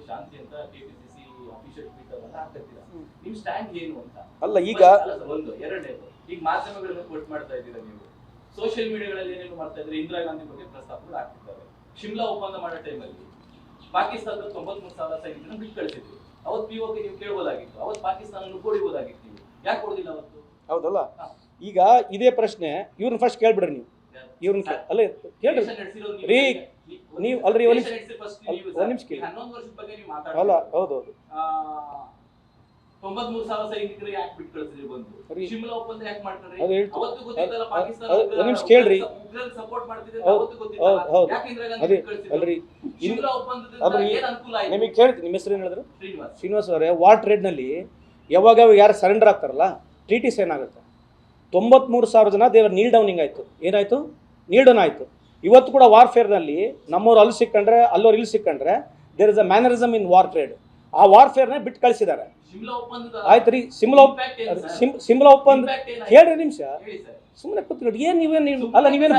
ಶಾಂತಿ ಅಂತ KPCC official tweet ಅನ್ನ ಹಾಕ್ತಿದ್ದೀರಾ, ನಿಮ್ ಸ್ಟ್ಯಾಂಡ್ ಏನು ಅಂತ? ಅಲ್ಲ ಈಗ ಒಂದು ಎರಡನೇದು, ಈಗ ಮಾಧ್ಯಮಗಳನ್ನು ಕೋಟ್ ಮಾಡ್ತಾ ಇದ್ದೀರಾ ನೀವು, ಸೋಷಿಯಲ್ ಮೀಡಿಯಾಗಳಲ್ಲಿ ಏನೇನು ಮಾಡ್ತಾ ಇದ್ರೆ ಇಂದಿರಾ ಗಾಂಧಿ ಬಗ್ಗೆ ಪ್ರಸ್ತಾಪಗಳು ಆಗ್ತಿದ್ದಾವೆ. ಶಿಮ್ಲಾ ಒಪ್ಪಂದ ಮಾಡೋ ಟೈಮಲ್ಲಿ ಪಾಕಿಸ್ತಾನದ 93,000 ಸೈನಿಕರನ್ನು ಬಿಟ್ಟು ಕಳಿಸಿದ್ವಿ. ಅವತ್ತು ಪಿಒಕೆ ನೀವು ಕೇಳಬಹುದಾಗಿತ್ತು, ಅವತ್ತು ಪಾಕಿಸ್ತಾನ ಕೊಡಿಬಹುದಾಗಿತ್ತು, ನೀವು ಯಾಕೆ ಕೊಡಲಿಲ್ಲ ಅವತ್ತು? ಹೌದಲ್ಲ, ಈಗ ಇದೇ ಪ್ರಶ್ನೆ ಇವ್ರನ್ನ ಫಸ್ಟ್ ಕೇಳ್ಬಿಡ್ರಿ ನೀವು. ಇವ್ರನ್ನ ಅಲ್ಲ ಕೇಳ್ರಿ ರೀ, ನೀವು ಅಲ್ರಿ ಒಂದ್ ನಿಮಿಷ ಕೇಳಿ. 11 ವರ್ಷದ ಬಗ್ಗೆ ನೀವು ಅಲ್ಲ, ಹೌದೌದು, 93,000 ಸೈನಿಕರು ಯಾಕೆ ಬಿಟ್ಟು ಕಳಿಸಿದ್ರಿ ಬಂದು? ಶಿಮ್ಲಾ ಒಪ್ಪಂದ ಯಾಕೆ ಮಾಡ್ತಾರೆ? ಅವತ್ತು ಗೊತ್ತಿದ್ದಲ್ಲ ಪಾಕಿಸ್ತಾನ ಒಂದ್ ನಿಮಿಷ ಕೇಳ್ರಿ. ಸಪೋರ್ಟ್ ಮಾಡ್ತಿದ್ರೆ ಅವತ್ತು ಗೊತ್ತಿಲ್ಲ, ಯಾಕೆ ಇಂದಿರಾ ಗಾಂಧಿ ಬಿಟ್ಟು ಕಳಿಸಿದ್ರು? ಅಲ್ರಿ ಶಿಮ್ಲಾ ಒಪ್ಪಂದದಿಂದ ಏನು ಅನುಕೂಲ ಆಯ್ತು? ನಿಮಗೆ ಕೇಳ್ತೀನಿ, ನಿಮ್ಮ ಹೆಸರು ಏನು ಹೇಳಿದ್ರು? ಶ್ರೀನಿವಾಸ್. ಶ್ರೀನಿವಾಸ್ ಅವರೇ, ವಾರ್ ಟ್ರೇಡ್ನಲ್ಲಿ ಯಾವಾಗ ಯಾರು ಸರೆಂಡರ್ ಆಗ್ತಾರಲ್ಲ, ಟ್ರೀಟೀಸ್ ಏನಾಗುತ್ತೆ? 93,000 ಜನ ದೇವರ ನೀಲ್ ಡೌನಿಂಗ್ ಆಯಿತು. ಏನಾಯಿತು? ನೀಲ್ ಡೌನ್ ಆಯಿತು. ಇವತ್ತು ಕೂಡ ವಾರ್ಫೇರ್ನಲ್ಲಿ ನಮ್ಮವ್ರು ಅಲ್ಲಿ ಸಿಕ್ಕಂಡ್ರೆ ಅಲ್ಲೋರು ಇಲ್ಲಿ ಸಿಕ್ಕಂಡ್ರೆ there is a mannerism in war trade. ಆ ವಾರ್ಫೇರ್ನ ಬಿಟ್ಟು ಕಳಿಸಿದ್ದಾರೆ. ಆಯ್ತು ರೀ, ಸಿಮ್ಲಾ ಒಪ್ಪಂದ ಹೇಳ್ರಿ ನಿಮಿಷ, ಸುಮ್ಮನೆ ಕೂತ್ಕೊಳ್ಳಿ. ಏನು ನೀವೇನು ಅಲ್ಲ, ನೀವೇನು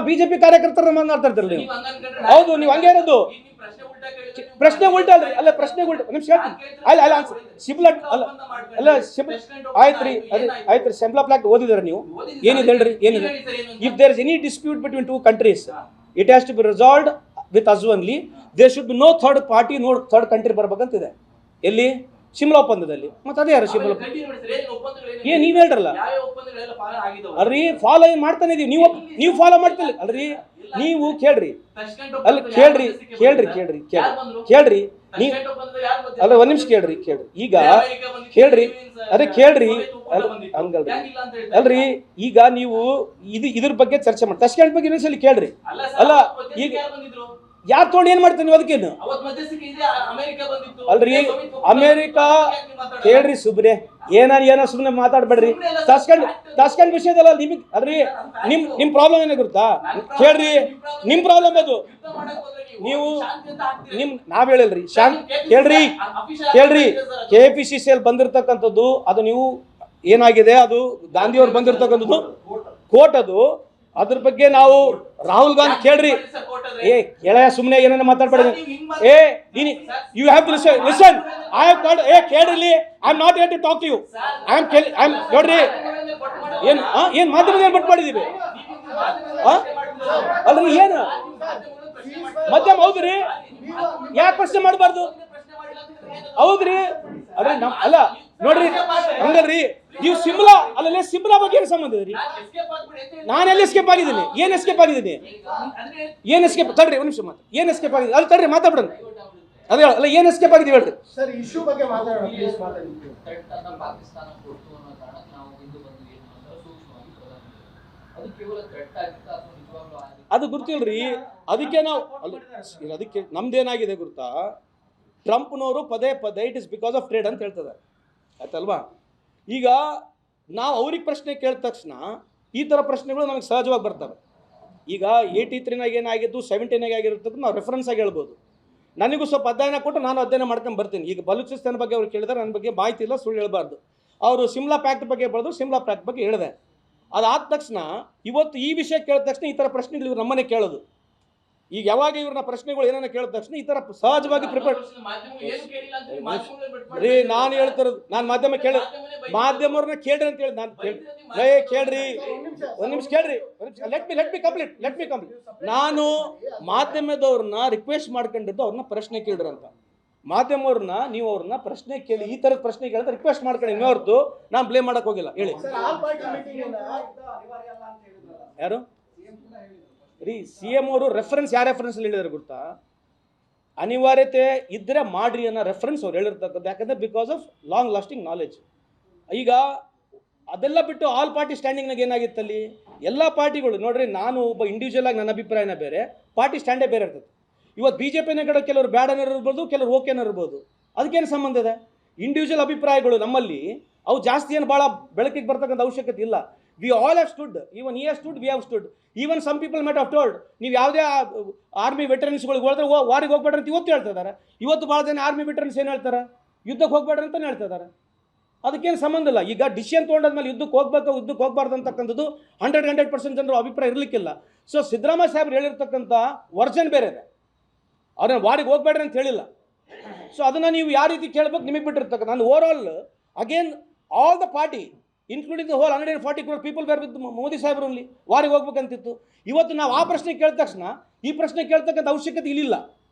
ಬಿಜೆಪಿ ಕಾರ್ಯಕರ್ತರ ಮಾತಾಡ್ತಿರಲ್ಲ ನೀವು. ಹೌದು, ನೀವು ಹಂಗೆ ಇರೋದು. ಪ್ರಶ್ನೆ ಉಲ್ಟಾ ಅಲ್ರಿ, ಅಲ್ಲ ಪ್ರಶ್ನೆ ಉಲ್ಟಾ. ನಿಮಿಷ ಅಲ್ಲ ಅಲ್ಲ ಸಿಮ್ಲಾ ಅಲ್ಲ ಅಲ್ಲ ಆಯ್ತು ರೀ, ಆಯ್ತು ರೀ, ಸಿಮ್ಲಾ ಪ್ಲಾಕ್ಟ್ ಓದಿದಾರೆ ನೀವು? ಏನಿದೆ ಹೇಳ್ರಿ, ಏನಿದೆ? If there is any dispute between two countries, it has to be resolved with us only. There should be no third party, no third country ಬರ್ಬೇಕಂತಿದೆ. ಎಲ್ಲಿ? ಶಿಮ್ಲಾ ಒಪ್ಪಂದದಲ್ಲಿ. ಮತ್ತೆ ಅದೇ ಯಾರು ಶಿಮ್ಲಾ? ನೀವ್ ಹೇಳ್ರಲ್ಲ ಅಲ್ರಿ, ಫಾಲೋ ಏನ್ ಮಾಡ್ತಾನೆ ಇದೀವಿ. ನೀವು ಫಾಲೋ ಮಾಡ್ತಿಲ್ಲ ಅಲ್ರಿ, ನೀವು ಕೇಳ್ರಿ. ಅಲ್ಲ ಕೇಳ್ರಿ ಕೇಳ್ರಿ ಕೇಳ್ರಿ ಕೇಳ್ರಿ ನೀವು ಅಲ್ಲ, ಒಂದ್ ನಿಮಿಷ ಕೇಳ್ರಿ. ಈಗ ಕೇಳ್ರಿ, ಅದೇ ಕೇಳ್ರಿ. ಹಂಗಲ್ರಿ, ಅಲ್ರಿ ಈಗ ನೀವು ಇದ್ರ ಬಗ್ಗೆ ಚರ್ಚೆ ಮಾಡಿ ತಸ್ಕೆಂಟ್ ಬಗ್ಗೆ ಇನ್ನೊಂದ್ಸಲಿ ಕೇಳ್ರಿ. ಅಲ್ಲ ಈಗ ಯಾರು ತೊಗೊಂಡು ಏನ್ ಮಾಡ್ತೀನಿ ನೀವು? ಅದಕ್ಕೇನು ಅಲ್ರಿ, ಅಮೇರಿಕಾ ಕೇಳ್ರಿ ಸುಬ್ರೆ, ಏನೋ ಸುಮ್ಮನೆ ಮಾತಾಡ್ಬೇಡ್ರಿ. ತಸ್ಕೆಂಟ್ ವಿಷಯದಲ್ಲ ನಿಮಗೆ ಅಲ್ರಿ, ನಿಮ್ ಪ್ರಾಬ್ಲಮ್ ಏನ ಗೊತ್ತಾ? ಕೇಳ್ರಿ, ನಿಮ್ ಪ್ರಾಬ್ಲಮ್ ಅದು. ನೀವು ನಾವ್ ಹೇಳಿಲ್ರಿ ಕೇಳ್ರಿ KPCC ಬಂದಿರ್ತಕ್ಕಂಥದ್ದು ಅದು ನೀವು ಏನಾಗಿದೆ, ಅದು ಗಾಂಧಿಯವ್ರು ಬಂದಿರ್ತಕ್ಕಂಥದ್ದು ಕೋರ್ಟ್. ಅದು ಅದ್ರ ಬಗ್ಗೆ ನಾವು ರಾಹುಲ್ ಗಾಂಧಿ ಕೇಳ್ರಿ. ಕೇಳಯ ಸುಮ್ಮನೆ ಏನೇನು ಮಾತಾಡ್ಬೇಡಿ. You have to listen. I have called. ಕೇಳ್ರಿ, I am not here to talk to you. I am ನೋಡ್ರಿ, ಏನ್ ಮಾಧ್ಯಮದ ಏನ್ ಬಟ್ ಮಾಡಿದೀವಿ ಅಲ್ರಿ? ಏನು ಮಧ್ಯಮ? ಹೌದ್ರಿ, ಯಾಕೆ ಪ್ರಶ್ನೆ ಮಾಡಬಾರ್ದು? ಹೌದ್ರಿ, ಅದ್ರಿ ಅಲ್ಲ ನೋಡ್ರಿ, ಹಂಗಲ್ರಿ. ನೀವು ಸಿಮ್ಲಾ ಅಲ್ಲೇ ಸಿಮ್ಲಾ ಬಗ್ಗೆ ಏನು ಸಂಬಂಧ ಇದೆ ರೀ? ನಾನೆಲ್ಲ ಎಸ್ಕೇಪ್ ಆಗಿದ್ದೀನಿ? ಏನ್ ಎಸ್ಕೇಪ್ ಆಗಿದ್ದೀನಿ? ಏನ್ ಎಸ್ಕೇಪ್? ತಡ್ರಿ ಒಂದ್ ನಿಮಿಷ ಮಾತ್ರ. ಏನ್ ಎಸ್ಕೇಪ್ ಆಗಿದೆ? ಅಲ್ಲಿ ತಡ್ರಿ, ಮಾತಾಡ್ಬಿಡೋಣ. ಅದೇ ಅಲ್ಲ, ಏನ್ ಎಸ್ಕೇಪ್ ಆಗಿದೆ ಹೇಳ್ರಿ. ಸರ್, ಇಶ್ಯೂ ಬಗ್ಗೆ ಮಾತಾಡೋಣ. ಅದು ಗೊತ್ತಿಲ್ರಿ. ಅದಕ್ಕೆ ನಾವು ಅದಕ್ಕೆ ನಮ್ದೇನಾಗಿದೆ ಗೊತ್ತಾ? ಟ್ರಂಪ್ನವರು ಪದೇ it is because of trade ಅಂತ ಹೇಳ್ತಾರೆ, ಆಯ್ತಲ್ವಾ? ಈಗ ನಾವು ಅವ್ರಿಗೆ ಪ್ರಶ್ನೆ ಕೇಳಿದ ತಕ್ಷಣ ಈ ಥರ ಪ್ರಶ್ನೆಗಳು ನಮಗೆ ಸಹಜವಾಗಿ ಬರ್ತವೆ. ಈಗ 83ನಾಗ ಏನಾಗಿದ್ದು 70ನಾಗ ಆಗಿರ್ತಕ್ಕಂಥ ನಾವು ರೆಫರೆನ್ಸ್ ಆಗಿ ಹೇಳ್ಬೋದು. ನನಗೂ ಸ್ವಲ್ಪ ಅಧ್ಯಯನ ಕೊಟ್ಟು ನಾನು ಅಧ್ಯಯನ ಮಾಡ್ಕೊಂಡು ಬರ್ತೀನಿ. ಈಗ ಬಲೂಚಿಸ್ತಾನ ಬಗ್ಗೆ ಅವ್ರು ಕೇಳಿದ್ರೆ ನನ್ನ ಬಗ್ಗೆ ಮಾಹಿತಿ ಇಲ್ಲ, ಸುಳ್ಳು ಹೇಳಬಾರ್ದು. ಅವರು ಸಿಮ್ಲಾ ಪ್ಯಾಕ್ಟ್ ಬಗ್ಗೆ ಬರೆದು ಸಿಮ್ಲಾ ಪ್ಯಾಕ್ಟ್ ಬಗ್ಗೆ ಹೇಳಿದೆ. ಅದಾದ ತಕ್ಷಣ ಇವತ್ತು ಈ ವಿಷಯ ಕೇಳಿದ ತಕ್ಷಣ ಈ ಥರ ಪ್ರಶ್ನೆಗಳು ಇವ್ರು ನಮ್ಮನೆ ಕೇಳೋದು. ಈಗ ಯಾವಾಗ ಇವ್ರನ್ನ ಪ್ರಶ್ನೆಗಳು ಏನಾರ ಕೇಳಿದ ತಕ್ಷಣ ಈ ಥರ ಸಹಜವಾಗಿ ಪ್ರಿಪೇರ್ ರೀ. ನಾನು ಹೇಳ್ತಿರೋದು, ನಾನು ಮಾಧ್ಯಮ ಮಾಧ್ಯಮವ್ರನ್ನ ಕೇಳ್ರಿ ಅಂತ ಹೇಳಿ ನಾನು ಕೇಳ್ರಿ. ಒಂದ್ ನಿಮಿಷ ಕೇಳ್ರಿ, ಲೆಟ್ ಮಿ ಕಂಪ್ಲೀಟ್. ನಾನು ಮಾಧ್ಯಮದವ್ರನ್ನ ರಿಕ್ವೆಸ್ಟ್ ಮಾಡ್ಕೊಂಡಿದ್ದು ಅವ್ರನ್ನ ಪ್ರಶ್ನೆ ಕೇಳ್ರಿ ಅಂತ. ಮಾಧ್ಯಮವ್ರನ್ನ ನೀವು ಅವ್ರನ್ನ ಪ್ರಶ್ನೆ ಕೇಳಿ, ಈ ಥರದ ಪ್ರಶ್ನೆ ಕೇಳಿದ್ರೆ ರಿಕ್ವೆಸ್ಟ್ ಮಾಡ್ಕೊಂಡು ಇನ್ನೊರ್ದು ನಾನು ಬ್ಲೇಮ್ ಮಾಡಕ್ ಹೋಗಿಲ್ಲ. ಹೇಳಿ ಯಾರು ರೀ? CM ಅವರು ರೆಫರೆನ್ಸ್ ಯಾವ ರೆಫರೆನ್ಸ್ ಹೇಳಿದಾರೆ ಗೊತ್ತಾ? ಅನಿವಾರ್ಯತೆ ಇದ್ರೆ ಮಾಡ್ರಿ ಅನ್ನೋ ರೆಫರೆನ್ಸ್ ಅವ್ರು ಹೇಳಿರ್ತಕ್ಕದ್ದು. ಯಾಕಂದ್ರೆ because of long lasting knowledge. ಈಗ ಅದೆಲ್ಲ ಬಿಟ್ಟು ಆಲ್ ಪಾರ್ಟಿ ಸ್ಟ್ಯಾಂಡಿಂಗ್ನಾಗ ಏನಾಗಿತ್ತಲ್ಲಿ? ಎಲ್ಲ ಪಾರ್ಟಿಗಳು ನೋಡ್ರಿ, ನಾನು ಒಬ್ಬ ಇಂಡಿವಿಜುವಲ್ ಆಗಿ ನನ್ನ ಅಭಿಪ್ರಾಯನ ಬೇರೆ, ಪಾರ್ಟಿ ಸ್ಟ್ಯಾಂಡೇ ಬೇರೆ ಇರ್ತದೆ. ಇವತ್ತು BJPನ ಕಡೆ ಕೆಲವರು ಬ್ಯಾಡನರ್ ಇರ್ಬೋದು, ಕೆಲವರು ಓಕೆನರ್ ಇರ್ಬೋದು. ಅದಕ್ಕೇನು ಸಂಬಂಧ ಇದೆ? ಇಂಡಿವಿಜುವಲ್ ಅಭಿಪ್ರಾಯಗಳು ನಮ್ಮಲ್ಲಿ ಅವು ಜಾಸ್ತಿ ಏನು ಭಾಳ ಬೆಳಕಿಗೆ ಬರ್ತಕ್ಕಂಥ ಅವಶ್ಯಕತೆ ಇಲ್ಲ. We all have stood, even he has stood, we have stood. Even some people might have told, ನೀವು ಯಾವುದೇ ಆರ್ಮಿ ವೆಟರನ್ಸ್ಗಳಿಗೆ ಹೋದ್ರೆ ವಾರಿಗೆ ಹೋಗ್ಬೇಡ್ರಿ ಅಂತ ಇವತ್ತು ಹೇಳ್ತಾ ಇದ್ದಾರೆ. ಇವತ್ತು ಭಾಳ ಜನ ಆರ್ಮಿ ವೆಟರನ್ಸ್ ಏನು ಹೇಳ್ತಾರೆ? ಯುದ್ಧಕ್ಕೆ ಹೋಗ್ಬೇಡ್ರಿ ಅಂತಲೇ ಹೇಳ್ತಾ ಇದ್ದಾರೆ. ಅದಕ್ಕೇನು ಸಂಬಂಧ ಇಲ್ಲ. ಈಗ ಡಿಸಿಷನ್ ತೊಗೊಂಡಾದ್ಮೇಲೆ ಯುದ್ಧಕ್ಕೆ ಹೋಗ್ಬಾರ್ದು ಅಂತಕ್ಕಂಥದ್ದು 100% ಜನರು ಅಭಿಪ್ರಾಯ ಇರಲಿಕ್ಕಿಲ್ಲ. ಸೊ ಸಿದ್ದರಾಮಯ್ಯ ಸಾಹೇಬ್ರು ಹೇಳಿರ್ತಕ್ಕಂಥ ವರ್ಜನ್ ಬೇರೆ ಇದೆ. ಅವ್ರನ್ನ ವಾರಿಗೆ ಹೋಗ್ಬೇಡ್ರಿ ಅಂತ ಹೇಳಿಲ್ಲ. ಸೊ ಅದನ್ನು ನೀವು ಯಾವ ರೀತಿ ಕೇಳಬೇಕು ನಿಮಗೆ ಬಿಟ್ಟಿರ್ತಕ್ಕ. ನಾನು over all again all the party including the whole 140 crore people ಬೇರ್ ವಿತ್ ಮೋದಿ ಸಾಹೇಬ್ರು ಅಲ್ಲಿ ವಾರಿಗೆ ಹೋಗ್ಬೇಕಂತಿತ್ತು. ಇವತ್ತು ನಾವು ಆ ಪ್ರಶ್ನೆ ಕೇಳಿದ ತಕ್ಷಣ ಈ ಪ್ರಶ್ನೆ ಕೇಳ್ತಕ್ಕಂಥ ಅವಶ್ಯಕತೆ ಇಲ್ಲಿಲ್ಲ.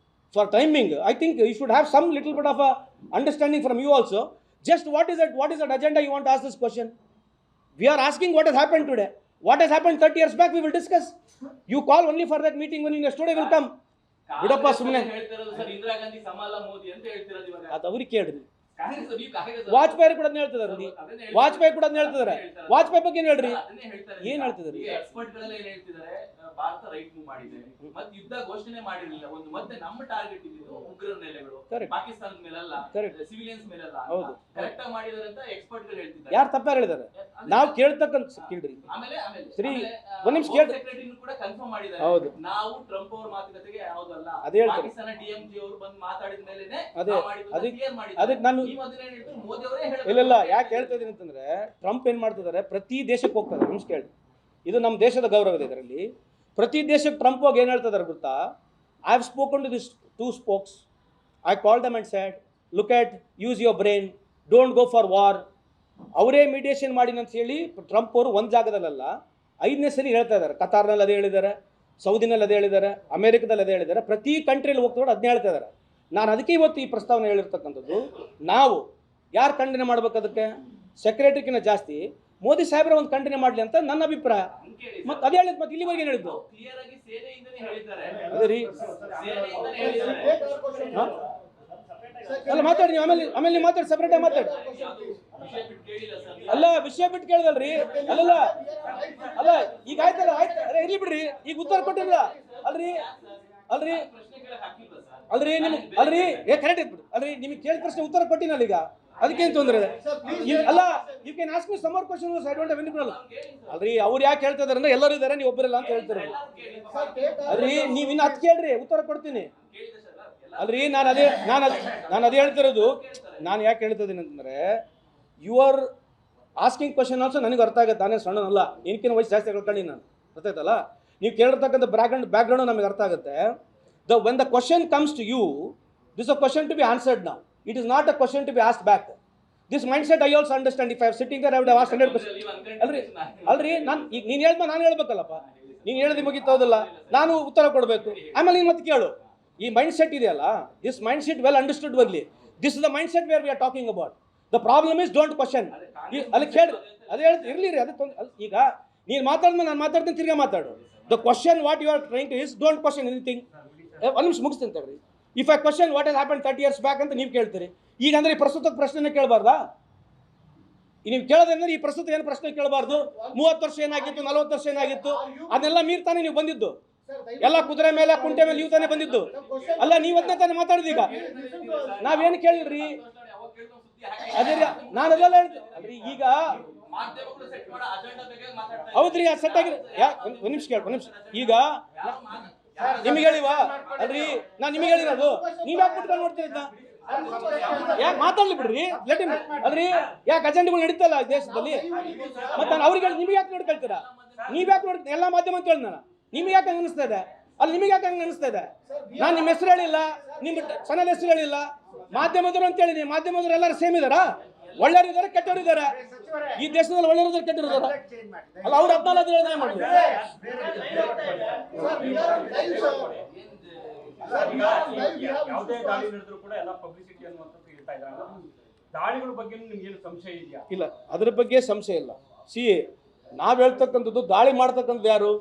For timing I think you should have some little bit of understanding from you also. Just what is that agenda you want to ask this question? We are asking what has happened today. What has happened 30 years back we will discuss. You call only for that meeting when your student will come. ಬಿಡಪ್ಪ ಸುಮ್ಮನೆ ಹೇಳ್ತಿರೋದು sir Indira Gandhi ಸಮಾಲ Modi ಅಂತ ಹೇಳ್ತಿರೋದು ಇವಾಗ. ಅದು ಅವ್ರಿಗೆ ಕೇಳ್ರಿ. ಕಾಂಗ್ರೆಸ್ ನೀವು ಕಾಂಗ್ರೆಸ್ ವಾಜಪೇಯಿ ಕೂಡ ಹೇಳ್ತಿದಾರೆ ರೀ. ವಾಜಪೇಯಿ ಕೂಡ ಹೇಳ್ತಿದಾರೆ. ವಾಜಪೇಯಿ ಬಗ್ಗೆ ಏನು ಹೇಳ್ರಿ? ಏನ್ ಹೇಳ್ತಿದಾರೆ? ಎಕ್ಸ್ಪರ್ಟ್ ಗಳೆಲ್ಲ ಏನ್ ಹೇಳ್ತಿದ್ದಾರೆ, ಭಾರತ ರೈಟ್ ಮೂವ್ ಮಾಡಿದೆ, ಮತ್ತೆ ಯುದ್ಧ ಘೋಷಣೆ ಮಾಡಿರಲಿಲ್ಲ. ಒಂದು ಮತ್ತೆ ನಮ್ಮ ಟಾರ್ಗೆಟ್ ಇದ್ದಿದ್ದು ಉಗ್ರರ ನೆಲೆಗಳು, ಪಾಕಿಸ್ತಾನದ ಮೇಲಲ್ಲ, ಸಿವಿಲಿಯನ್ಸ್ ಮೇಲಲ್ಲ, ಕರೆಕ್ಟ್ ಆಗಿ ಮಾಡಿದ್ದಾರೆ ಅಂತ ಎಕ್ಸ್ಪರ್ಟ್ ಗಳು ಹೇಳ್ತಿದ್ದಾರೆ. ಯಾರು ತಪ್ಪಾರು ಹೇಳಿದ್ದಾರೆ? ನಾವು ಕೇಳ್ತಕ್ಕಂತ ಕೇಳ್ರಿ. ಆಮೇಲೆ ಸರಿ ಒಂದ್ ನಿಮಿಷ ಕೇಳಿ. ಸೆಕ್ರೆಟರಿ ಕೂಡ ಕನ್ಫರ್ಮ್ ಮಾಡಿದ್ದಾರೆ. ಹೌದು, ನಾವು ಟ್ರಂಪ್ ಅವ್ರ ಮಾತುಕತೆಗೆ ಯಾವುದಲ್ಲ, ಅದೇ ಹೇಳ್ತಾರೆ. ಪಾಕಿಸ್ತಾನ ಡಿಎಂಜಿ ಅವರು ಬಂದು ಮಾತಾಡಿದ ಮೇಲೆನೆ ಅದಕ್ಕೆ ನಾನು ಇಲ್ಲ ಯಾಕೆ ಹೇಳ್ತಾ ಇದೀನಿ ಅಂತಂದ್ರೆ, ಟ್ರಂಪ್ ಏನ್ ಮಾಡ್ತಿದ್ದಾರೆ, ಪ್ರತಿ ದೇಶಕ್ಕೆ ಹೋಗ್ತಾರೆ. ನಿಮ್ಸ್ ಕೇಳಿ, ಇದು ನಮ್ಮ ದೇಶದ ಗೌರವ ಇದೆ. ಇದರಲ್ಲಿ ಪ್ರತಿ ದೇಶಕ್ಕೆ ಟ್ರಂಪ್ ಹೋಗಿ ಏನು ಹೇಳ್ತಿದ್ದಾರೆ ಗೊತ್ತಾ? I have spoken to this 2 spokes. I call them and said look at, use your brain, don't go for war. ಅವರೇ ಮೀಡಿಯೇಷನ್ ಮಾಡಿ ಅಂತ ಹೇಳಿ ಟ್ರಂಪ್ ಅವರು ಒಂದು ಜಾಗದಲ್ಲ 5ನೇ ಸರಿ ಹೇಳ್ತಾ ಇದ್ದಾರೆ. ಕತಾರ್ನಲ್ಲಿ ಅದೇ ಹೇಳಿದ್ದಾರೆ, ಸೌದಿನಲ್ಲಿ ಅದೇ ಹೇಳಿದ್ದಾರೆ, ಅಮೆರಿಕದಲ್ಲಿ ಅದೇ ಹೇಳಿದ್ದಾರೆ. ಪ್ರತಿ ಕಂಟ್ರಿಯಲ್ಲಿ ಹೋಗ್ತೋಡು ಅದನ್ನೇ ಹೇಳ್ತಾ ಇದ್ದಾರೆ. ನಾನು ಅದಕ್ಕೆ ಇವತ್ತು ಈ ಪ್ರಸ್ತಾವನೆ ಹೇಳಿರ್ತಕ್ಕಂಥದ್ದು. ನಾವು ಯಾರು ಖಂಡನೆ ಮಾಡ್ಬೇಕು? ಅದಕ್ಕೆ ಸೆಕ್ರೆಟರಿಗಿಂತ ಜಾಸ್ತಿ ಮೋದಿ ಸಾಹೇಬ್ರ ಒಂದು ಖಂಡನೆ ಮಾಡಲಿ ಅಂತ ನನ್ನ ಅಭಿಪ್ರಾಯ. ಮತ್ತೆ ಅದೇ ಹೇಳಿದ್, ಮತ್ತೆ ಇಲ್ಲಿವರೆಗೆ ಏನು ಹೇಳಿದ್ದು? ಅದೇ ರೀ, ಅಲ್ಲ ಮಾತಾಡಿ ನೀವು, ಆಮೇಲೆ ನೀವು ಮಾತಾಡಿ, ಸಪ್ರೇಟ್ ಆಗಿ ಮಾತಾಡಿ. ಅಲ್ಲ ವಿಷಯ ಬಿಟ್ಟು ಕೇಳಿದಲ್ರಿ. ಅಲ್ಲ ಈಗ ಆಯ್ತಲ್ಲ, ಆಯ್ತು ಇರ್ಲಿ ಬಿಡ್ರಿ. ಈಗ ಉತ್ತರ ಕೊಟ್ಟಿಲ್ಲ ಅಲ್ರಿ ನಿಮ್ಗೆ ಕರೆಕ್ಟ್ ಇಟ್ಬಿಡು. ಅಲ್ರಿ ನಿಮಗೆ ಕೇಳಿದ ಪ್ರಶ್ನೆ ಉತ್ತರ ಕೊಟ್ಟಿನಲ್ಲ, ಈಗ ಅದಕ್ಕೇನು ತೊಂದರೆ ಅಲ್ಲ. You can ask me some more questions, I don't have any problem. ಅಲ್ರಿ ಅವ್ರು ಯಾಕೆ ಹೇಳ್ತಾ ಇದಾರೆ ಅಂದ್ರೆ ಎಲ್ಲರೂ ಇದ್ದಾರೆ, ನೀವು ಒಬ್ಬರಿಲ್ಲ ಅಂತ ಹೇಳ್ತಾರೆ. ಅಲ್ರಿ ನೀವು ಇನ್ನು ಅದು ಕೇಳ್ರಿ, ಉತ್ತರ ಕೊಡ್ತೀನಿ. ಅಲ್ರಿ ನಾನು ಅದೇ ಹೇಳ್ತಿರೋದು. ನಾನು ಯಾಕೆ ಹೇಳ್ತಾ ಇದ್ದೀನಿ ಅಂತಂದ್ರೆ, you are asking question also ನನಗೆ ಅರ್ಥ ಆಗುತ್ತೆ. ನಾನೇ ಸಣ್ಣನಲ್ಲ, ಏನಕ್ಕಿಂತ ವಯಸ್ಸು ಜಾಸ್ತಿ ಹೇಳ್ಕೊಂಡು ನಾನು ಅರ್ಥ ಆಯ್ತಲ್ಲ. ನೀವು ಕೇಳಿರ್ತಕ್ಕಂಥ ಬ್ಯಾಕ್ಗ್ರೌಂಡ್ ನಮಗೆ ಅರ್ಥ ಆಗುತ್ತೆ. When the question comes to you, this is a question to be answered now. It is not a question to be asked back. This mindset I also understand. If I am sitting there, I would have asked 100 questions. ಅಲ್ರಿ ನೀನು ಹೇಳ್ದ ನಾನು ಹೇಳ್ಬೇಕಲ್ಲಪ್ಪ. ನೀನು ಹೇಳಿದ ಮುಗಿತೋದಲ್ಲ, ನಾನು ಉತ್ತರ ಕೊಡಬೇಕು. ಆಮೇಲೆ ನೀನು ಮತ್ತೆ ಕೇಳು. ಈ ಮೈಂಡ್ ಸೆಟ್ ಇದೆಯಲ್ಲ, this mind set well understood ಬರ್ಲಿ. This is the mind set where we are talking about. The problem is don't question. ಅಲ್ಲಿ ಕೇಳಿ, ಅದೇ ಹೇಳ್ತು ಇರ್ಲಿ ರೀ. ಅದು ಈಗ ನೀನು ಮಾತಾಡಿದ್ಮೇಲೆ ನಾನು ಮಾತಾಡ್ತೀನಿ, ತಿರ್ಗಾ ಮಾತಾಡು. The question what you are trying to is don't question anything. ಒಂದು ನಿಮಿಷ ಮುಗಿಸ್ತೀನಿ ತಗೊಳ್ರಿ. If I question what has happen 30 years back ಅಂತ ನೀವು ಕೇಳ್ತೀರಿ. ಈಗ ಅಂದ್ರೆ ಈ ಪ್ರಸ್ತುತ ಪ್ರಶ್ನೆ ಕೇಳಬಾರ್ದಾ? ನೀವು ಕೇಳೋದಂದ್ರೆ ಈ ಪ್ರಸ್ತುತ ಏನು ಪ್ರಶ್ನೆ ಕೇಳಬಾರ್ದು? 30 ವರ್ಷ ಏನಾಗಿತ್ತು, 40 ವರ್ಷ ಏನಾಗಿತ್ತು, ಅದನ್ನೆಲ್ಲ ಮೀರ್ ತಾನೇ ನೀವು ಬಂದಿದ್ದು. ಎಲ್ಲ ಕುದುರೆ ಮೇಲೆ ಕುಂಟೆ ಮೇಲೆ ನೀವು ತಾನೇ ಬಂದಿದ್ದು. ಅಲ್ಲ, ನೀವು ಅದನ್ನೇ ತಾನೇ ಮಾತಾಡಿದ. ಈಗ ನಾವೇನು ಕೇಳಿಲ್ರಿ. ಅದೇ ನಾನು ಅದೆಲ್ಲ ಹೇಳ್ತೀನಿ ಅಲ್ರಿ. ಈಗ ಹೌದ್ರಿ, ಅದು ಸೆಟ್ ಆಗಿದೆ. ಒಂದು ನಿಮಿಷ ಕೇಳಿ, ಒಂದು ನಿಮಿಷ. ಈಗ ನಿಮಗೆ ಹೇಳಿವಾ ಅಲ್ರಿ? ನಾನು ನಿಮಗೆ ಹೇಳಿರೋದು, ನೀವ್ ಯಾಕೆ ಬಿಟ್ಕೊಂಡು ನೋಡ್ತೀರ? ಯಾಕೆ ಮಾತಾಡ್ಲಿ ಬಿಡ್ರಿ, ಲೆಟ್ ಹಿಮ್. ಅಲ್ರಿ ಯಾಕೆ ಅಜೆಂಡಗಳು ನಡೀತಲ್ಲ ದೇಶದಲ್ಲಿ, ಮತ್ತೆ ನಾನು ಅವ್ರಿಗೆ ನಿಮಗೆ ಯಾಕೆ ನೋಡ್ಕೊಳ್ತೀರಾ? ನೀವ್ ಯಾಕೆ ನೋಡ್ತೀರ? ಎಲ್ಲ ಮಾಧ್ಯಮ ಅಂತ ಹೇಳಿ ನಾನು, ನಿಮಗೆ ಯಾಕೆ ಹಂಗೆ ಅನಿಸ್ತಾ ಇದೆ? ಅಲ್ಲಿ ನಿಮಗೆ ಯಾಕೆ ಹಂಗೆ ಅನಿಸ್ತಾ ಇದೆ? ನಾನು ನಿಮ್ಮ ಹೆಸರು ಹೇಳಿಲ್ಲ, ನಿಮ್ಮ ಚಾನಲ್ ಹೆಸರು ಹೇಳಿಲ್ಲ, ಮಾಧ್ಯಮದವರು ಅಂತ ಹೇಳಿನಿ. ಮಾಧ್ಯಮದವರು ಎಲ್ಲರೂ ಸೇಮ್ ಇದಾರಾ? ಒಳ್ಳೆಯವರು ಇದ್ದಾರೆ, ಕೆಟ್ಟವರು ಇದ್ದಾರೆ. ಈ ದೇಶದಲ್ಲಿ ಒಳ್ಳೆಯವರು ಇದ್ದಾರೆ, ಕೆಟ್ಟವರು ಇದ್ದಾರೆ. ಅಲ್ಲ, ಅವ್ರು 14 ಹೇಳಿದ್ರೆ ಮಾಡಿದ್ರು. ಯಾವುದೇ ದಾಳಿ ನಡೆದ್ರು ಕೂಡ ಎಲ್ಲ ಪಬ್ಲಿಸಿಟಿ ಅನ್ನುವಂಥದ್ದು ಹೇಳ್ತಾ ಇದ್ದಾರೆ. ದಾಳಿಗಳ ಬಗ್ಗೆ ನಿಮ್ಗೆ ಏನು ಸಂಶಯ ಇದೆಯಾ? ಇಲ್ಲ, ಅದ್ರ ಬಗ್ಗೆ ಸಂಶಯ ಇಲ್ಲ. ನಾವ್ ಹೇಳ್ತಕ್ಕಂಥದ್ದು, ದಾಳಿ ಮಾಡ್ತಕ್ಕಂಥದ್ದು ಯಾರು?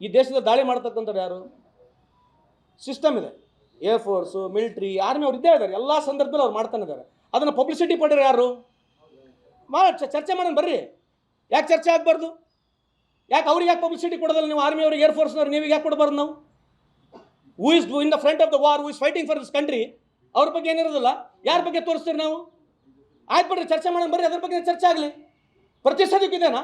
ಈ ದೇಶದ ದಾಳಿ ಮಾಡ್ತಕ್ಕಂಥವ್ರು ಯಾರು? ಸಿಸ್ಟಮ್ ಇದೆ, ಏರ್ ಫೋರ್ಸು, ಮಿಲಿಟ್ರಿ, ಆರ್ಮಿ, ಅವ್ರು ಇದ್ದೇ ಇದ್ದಾರೆ. ಎಲ್ಲ ಸಂದರ್ಭದಲ್ಲಿ ಅವ್ರು ಮಾಡ್ತಾನೆ ಇದ್ದಾರೆ. ಅದನ್ನು ಪಬ್ಲಿಸಿಟಿ ಪಡೆಯೋರು ಯಾರು? ಚರ್ಚೆ ಮಾಡೋಣ ಬರ್ರಿ. ಯಾಕೆ ಚರ್ಚೆ ಆಗಬಾರ್ದು? ಯಾಕೆ ಅವ್ರಿಗೆ ಯಾಕೆ ಪಬ್ಲಿಸಿಟಿ ಕೊಡೋದಲ್ಲ? ನೀವು ಆರ್ಮಿ ಅವ್ರಿಗೆ, ಏರ್ ಫೋರ್ಸ್ನವ್ರು ನೀವು ಯಾಕೆ ಕೊಡಬಾರ್ದು? ನಾವು who is in the front of the war, who is fighting for this country, ಅವ್ರ ಬಗ್ಗೆ ಏನಿರೋದಿಲ್ಲ. ಯಾರ ಬಗ್ಗೆ ತೋರಿಸ್ತೀರಿ ನಾವು? ಆಯ್ತು ಬಿಡ್ರಿ, ಚರ್ಚೆ ಮಾಡೋಣ ಬರ್ರಿ, ಅದ್ರ ಬಗ್ಗೆ ಚರ್ಚೆ ಆಗಲಿ. ಪ್ರತಿಷ್ಠಿತಕ್ಕಿದೆನಾ?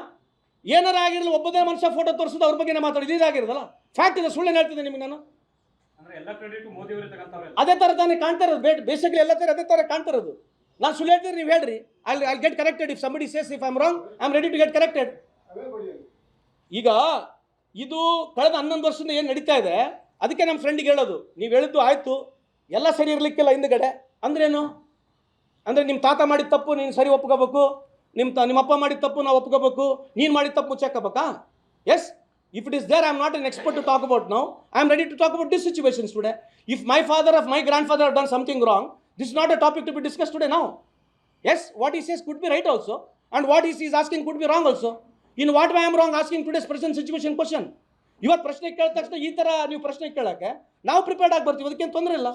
ಏನಾರ ಆಗಿರಲಿ, ಒಬ್ಬದೇ ಮನುಷ್ಯ ಫೋಟೋ ತೋರಿಸೋದು, ಅವ್ರ ಬಗ್ಗೆ ಮಾತಾಡೋದು, ಇದಾಗಿರೋದಲ್ಲ. ಫ್ಯಾಕ್ಟ್ ಇದೆ, ಸುಳ್ಳು ಹೇಳ್ತಿದ್ದೆ ನಿಮಗೆ ನಾನು. ಅದೇ ಥರ ತಾನೇ ಕಾಣ್ತಾ ಇರೋದು. ಬೇಸಿಕಲಿ ಎಲ್ಲ ಥರ ಅದೇ ಥರ ಕಾಣ್ತಾ ಇರೋದು. ನಾನು ಸುಳ್ಳು ಹೇಳ್ತೀನಿ, ನೀವು ಹೇಳ್ರಿ. I get corrected. If somebody says if I am wrong, I am ready to get corrected. ಈಗ ಇದು ಕಳೆದ 11 ವರ್ಷದಿಂದ ಏನು ನಡೀತಾ ಇದೆ, ಅದಕ್ಕೆ ನಮ್ಮ ಫ್ರೆಂಡಿಗೆ ಹೇಳೋದು, ನೀವು ಹೇಳಿದ್ದು ಆಯಿತು, ಎಲ್ಲ ಸರಿ ಇರಲಿಕ್ಕಿಲ್ಲ ಹಿಂದ್ಗಡೆ ಅಂದ್ರೇನು? ಅಂದರೆ ನಿಮ್ಮ ತಾತ ಮಾಡಿದ ತಪ್ಪು ನೀನು ಸರಿ ಒಪ್ಕೋಬೇಕು, ನಿಮ್ಮ ಅಪ್ಪ ಮಾಡಿದ ತಪ್ಪು ನಾವು ಒಪ್ಕೋಬೇಕು, ನೀನು ಮಾಡಿದ ತಪ್ಪು ಮುಚ್ಚಾಕಬೇಕಾ? Yes, if it is there, I am not an expert to talk about now. I am ready to talk about these situations today. If my father or my grandfather have done something wrong, this is not a topic to be discussed today now. Yes, what he says could be right also, and what he is asking could be wrong also. In what way I am wrong asking today's present situation question? ಇವತ್ತು ಪ್ರಶ್ನೆ ಕೇಳಿದ ತಕ್ಷಣ ಈ ಥರ ನೀವು ಪ್ರಶ್ನೆ ಕೇಳೋಕ್ಕೆ ನಾವು ಪ್ರಿಪೇರ್ಡ್ ಆಗಿ ಬರ್ತೀವಿ, ಅದಕ್ಕೇನು ತೊಂದರೆ ಇಲ್ಲ.